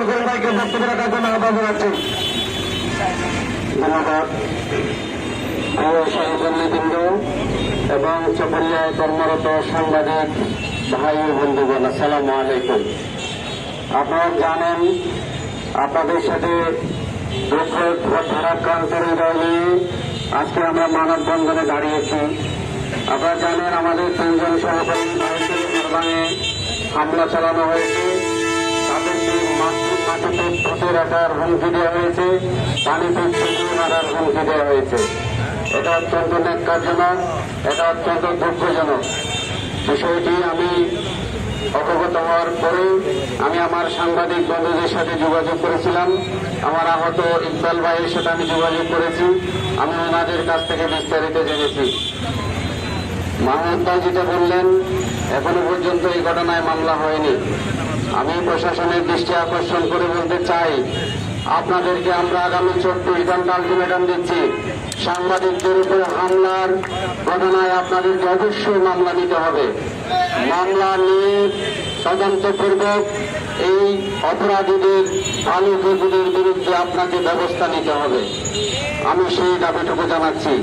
করিম ভাইকে বক্তব্য রাখার জন্য আহ্বান জানাচ্ছি। ধন্যবাদ। সহকর্মীবৃন্দ এবং চকরিয়ায় কর্মরত সাংবাদিক ভাই ও বন্ধুগণ, আসসালামু আলাইকুম। আপনারা জানেন, আপনাদের সাথে দুঃখ ভারাক্রান্ত হৃদয় নিয়ে আজকে আমরা মানববন্ধনে দাঁড়িয়েছি। আপনারা জানেন, আমাদের 3 জন সহকর্মী ভাইকে ভাঙে হামলা চালানো হয়েছে, তাদেরকে মাটিতে পুঁতে রাখার হুমকি দেওয়া হয়েছে, পানিতে ছিটিয়ে মারার হুমকি দেওয়া হয়েছে। এটা অত্যন্ত ন্যাক্কারজনক, এটা অত্যন্ত দুঃখজনক। বিষয়টি আমি অবগত হওয়ার পরে আমি আমার সাংবাদিক বন্ধুদের সাথে যোগাযোগ করেছিলাম। আমার আহত ইকবাল ভাইয়ের সাথে আমি যোগাযোগ করেছি। আমি ওনাদের কাছ থেকে বিস্তারিত জেনেছি। মাহমুদ ভাই যেটা বললেন, এখনো পর্যন্ত এই ঘটনায় মামলা হয়নি। আমি প্রশাসনের দৃষ্টি আকর্ষণ করে বলতে চাই, আপনাদেরকে আমরা আগামী 24 ঘন্টা আলটিমেটাম দিচ্ছি। সাংবাদিকদের উপরে হামলার ঘটনায় আপনাদেরকে অবশ্যই মামলা নিতে হবে। মামলা নিয়ে তদন্তপূর্বক এই অপরাধীদের আলোকেগুলির বিরুদ্ধে আপনাকে ব্যবস্থা নিতে হবে। আমি সেই দাবিটুকু জানাচ্ছি।